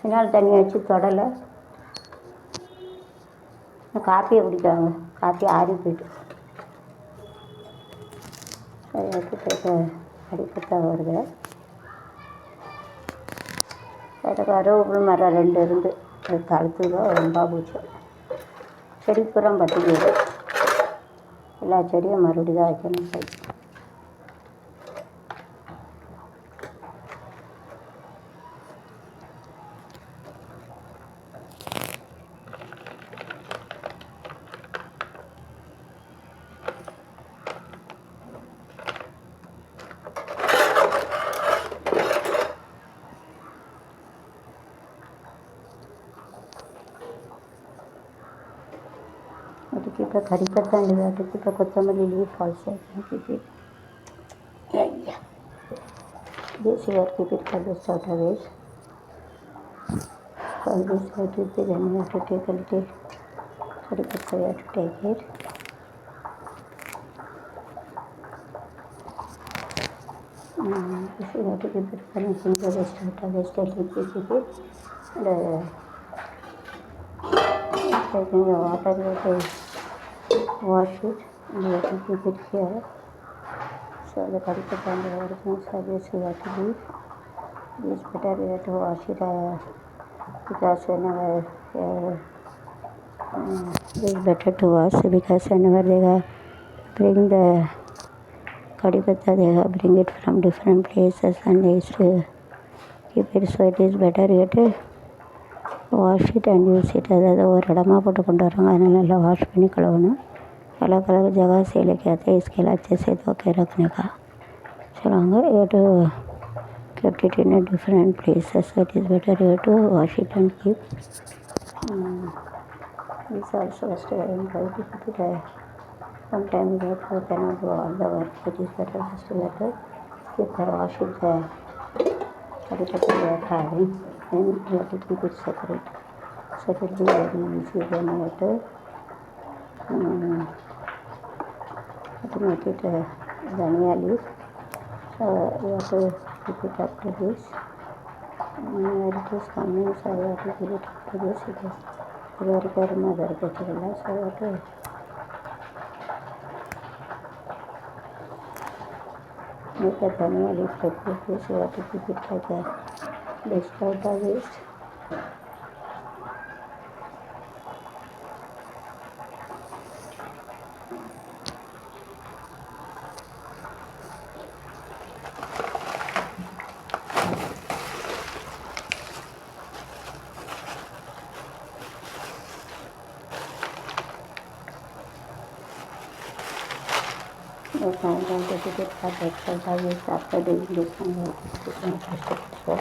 பின்னால் தண்ணி வச்சு தொடலை. காப்பியை குடிக்காங்க, காப்பி ஆறி போய்ட்டு. சரி வச்சு அடிக்கத்தாக வருது. அதுக்கு கருவேப்பிலை மரம் 2 இருந்து அது தழுத்துதோ ரொம்ப போச்சு. செடி பூரா பற்றிக்கிது. எல்லா செடியும் மறுபடியும் தான் வைக்கணும். சரி அதுக்கு இப்போ கறிப்பத்தான் இல்லை. அதுக்கு இப்போ கொத்தமல்லி leaf also keep it. Yeah. This here keep it for this out of it. All this have to be, then you have to take a little karipatta, you have to take it. This you have to keep it for anything for this out of this, keep it. And taking the water, you have to wash it and you have to keep it here. So the karipatta and the original service you have to leave. It is better you have to wash it because whenever it is better to wash because whenever they bring the karipatta, they bring it from different places and they used to keep it. So it is better you have to wash it and use it. அதாவது ஒரு இடமா போட்டு கொண்டு வராங்க, அதனால் நல்லா wash பண்ணி கழுவணும். अलग अलग जगह से लेके आते हैं, इसके लिए अच्छे से धो के रखने का चलाएंगे. You have to keep it in a different places. So it is better you have to wash it and keep. This also has to try to keep it. Sometimes you have to cannot do all the work. It is better just to let it keep the wash it there. Karipatta they are having, and you have to keep it separate. So it will be very easy. Then you have to make it dhania leaf. So you have to keep it up to this. It is coming, so you have to keep it up to this. It is very good mother vegetable. So you have to make a dhania leaf like this. You have to keep it like this out of this. Yes, I am going to keep it for breakfast. I will after doing this one, I will keep it for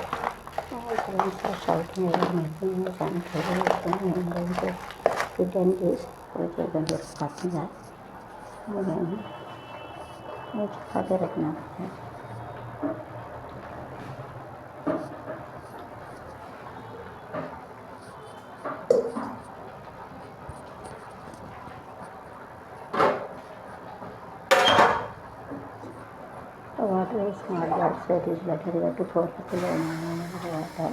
my friends are shouting about making this and I'm going to put in this, which is going to start me that. Which father रखना है. The water is not that, so it is better you have to pour a little water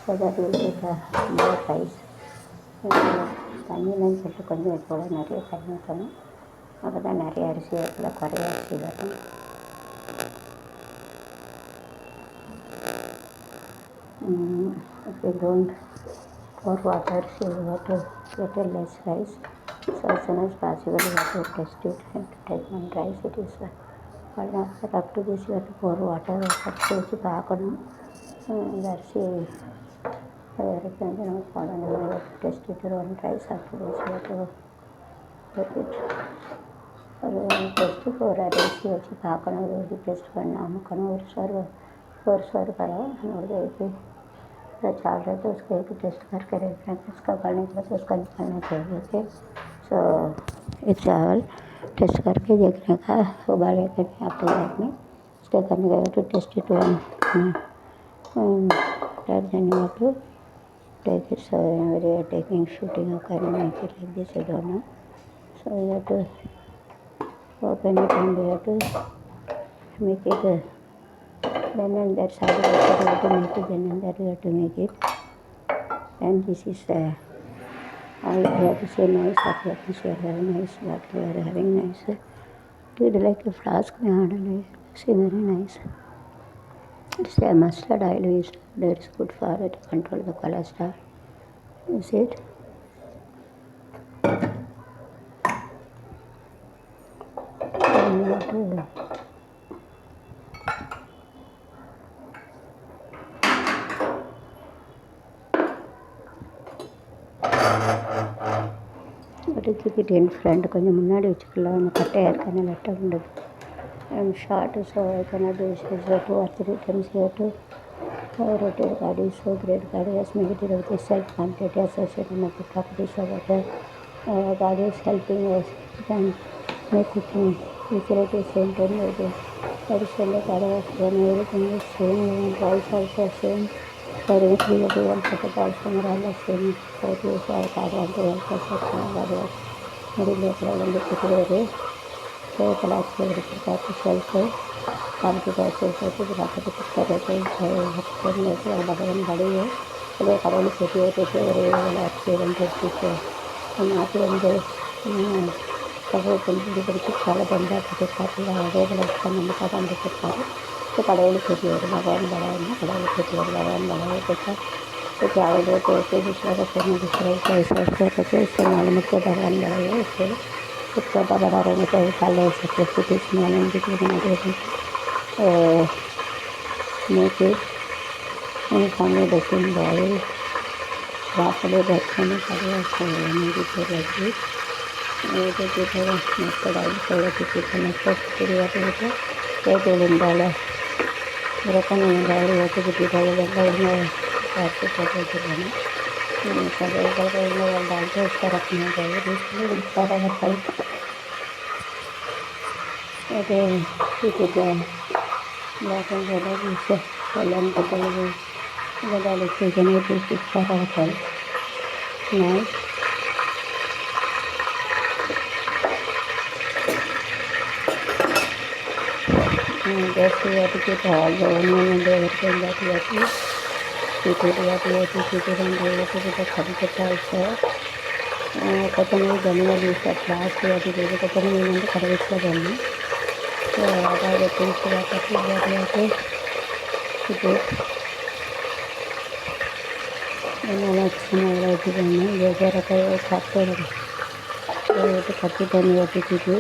so that you will get more rice. தண்ணிலாம் போட்டு கொஞ்சம் வைப்போட நிறைய தண்ணி ஊற்றணும். அப்போ தான் நிறைய அரிசி வரல, குறைய அரிசி வரும். If you don't pour water, so you have to get a less rice. So as soon as possible you have to test it and to take one rice. It is up to this you have to pour water. First வச்சு பார்க்கணும் இந்த அரிசி அது வரைக்கும் வந்து நம்ம போடணும். Test இட்டு one rice up to this you have to put it. ஒரு டெஸ்ட்டுக்கு ஒரு அரிசி வச்சு பார்க்கணும். இது வச்சு டெஸ்ட் பண்ண அமுக்கணும். ஒரு सर पड़ा और देखिए चाल रहे थे उसको एक टेस्ट करके देखना कि उसका करने के बाद उसका निकालना चाहिए थे. सो ये चावल टेस्ट करके देखने का उबाले करके आपके लाइफ में स्टे करने का तो test it one then you have to take it. So whenever you are taking shooting or can make it like this, I don't know. So you have to open it and you have to make it then and that side you have to make it, then and that you have to make it. and this is all you have to say nice, what you have to say very nice, what you are having nice. Do you like a flask? See, very nice. It's a mustard oil is that is good for it to control the cholesterol. Is it? And but keep it in front கொஞ்சம் முன்னாடி வச்சுக்கலாம் அந்த கட்டையாக இருக்கான லெட்டாக உண்டது I'm short so I cannot do this 2 or 3 times here to rotate body so great body has negative of the self confidence association of the properties of the body is helping us then make cooking easier to maintain with the addition the body of when everything is same and rice also same for every everyone for the also more or less same so to say body and the health of the body middle level and the put so collapse the shelf computer so to the rocket भगवान बड़ी है चलो கடவுள் செட்டி ஓட்டு ஒரு accident எடுத்துச்சு நாட்டு வந்து கடவுள் கொஞ்சம் படித்து காலை பந்தாட்டு காட்டில் அதே போல் நம்ம கடன் கொடுத்துருக்காரு ஸோ கடவுள் செட்டி வரும் பகவான் படாதுன்னா கடவுள் செட்டி வரும் பகவான் படாது கொடுத்தா तो आवडे तो दुसऱ्या कशाने दुसऱ्या पैसा मुख्य भगवान बडावे असेल उत्तर बडाराने काही चाललं शकते सिटीज म्हणून तिथे make it and family bashing boy properly bashing kariya maybe to like this to people method I follow to people method kariya to to lindala broken indala to people lindala to photo करना सब एक बार डाल के उसका रखना चाहिए इसलिए सारा रखा ओके ठीक है black and red is column total the electrician is for hotel nice just we have to keep all the onion and everything that we have to keep it and we have to put the curry also कोतमीरी धनिया use last అది कोतमीरी అంటే కరివేపాకు so అలాగే తీసుకురా కట్టి ఇప్పుడు నేను వచ్చిన ఇది జరకాయ కట్టడం కట్టి ధనియా తీసి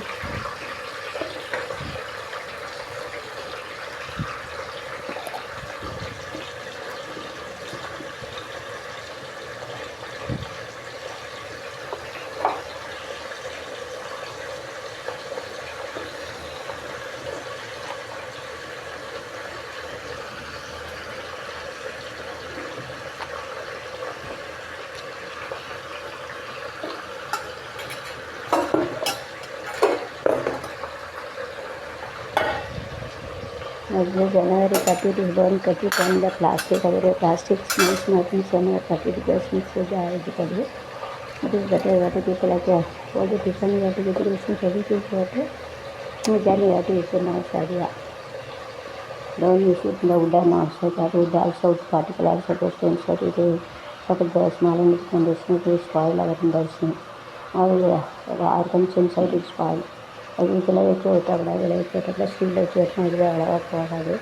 January 30 is don't cut it on the plastic अगर plastic smells nothing January 30 because mix हो जाएगी कभी it is better what people like all the people you have to get using everything water January 30 is a nice idea don't use it in the wooden also that would also particle are supposed to insert it but the small and conditioner to spoil our industry all organs inside is spoiled வீட்டில் வச்சு விட்டா கூட அதில் வச்சு விட்டா ஸ்டீலில் வச்சு வச்சா இதுவே அவ்வளோவா போகாது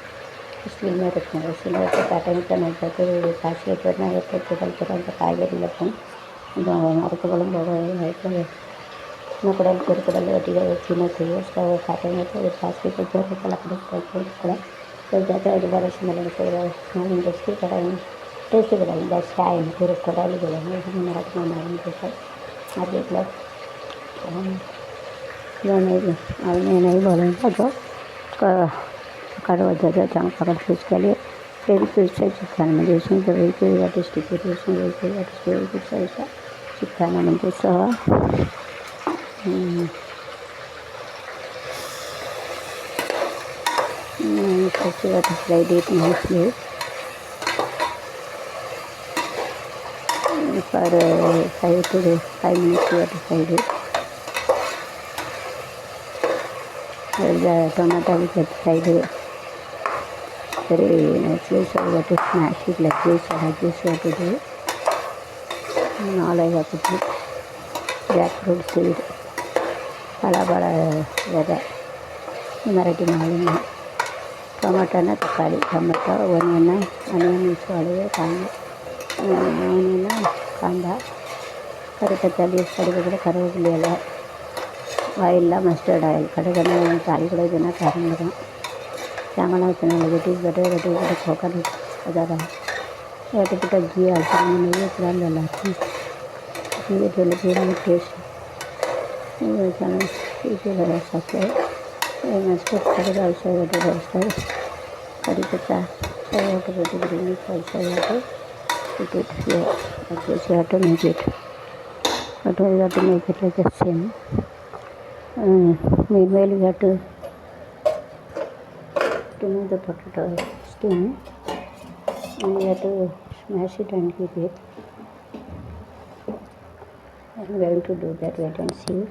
ஸ்டீல் மாதிரி இருக்குங்க ஸ்டீலில் வச்சு கட்டைக்கு நம்ம பார்த்து காசு வச்சு வரணும் அதை போட்டு கழிச்சிடும் அந்த காய்கறியில் இருக்கும் இந்த மரத்து குழம்பு போக வயிற்றில் இன்னும் குடல் பெருக்குடல் வெட்டிகள் வச்சுன்னு செய்யும் ஸ்டவ் காட்டையும் வச்சு ஒரு பிளாஸ்டிக் வச்சு ஒரு கலப்படம் கூட जाते हैं दोबारा से मिलने से मालूम टेस्टी कढ़ाई टेस्टी कढ़ाई बस चाय पूरे कढ़ाई बोलेंगे मेरा अपना मालूम टेस्ट आप देख लो नहीं बोलेंगे तो कड़वा ज़्यादा चांग पकड़ फिश के लिए फिर फिश से चिकन में जैसे तो वही कोई बात स्टिकी उसमें वही कोई बात वही कुछ ऐसा चिकन में जैसा कैसे बात fried it nicely for 5 to 5 minutes you have to fried it. The tomato we get fried very nicely, so you have to smash it like this, or like this you have to do. and all I have to put jackfruit seed, bada weather, Marathi Malina, tomato na takali, tomato, onion is always onion, kanda, karikatali, karagula, oil, mustard oil, kadagana, talikadana, karamara, chamana, it is better, it is a coconut, other. What if it is a plan it will be very tasty. You can eat it as a supply. I must put curry also to roasted. Curry pata, so water to bring it also water. Put it here. Like this, you have to make it. But you have to make it like the same. Meanwhile, you have to remove the potato skin. And you have to smash it and keep it. I'm going to do that, wait and see.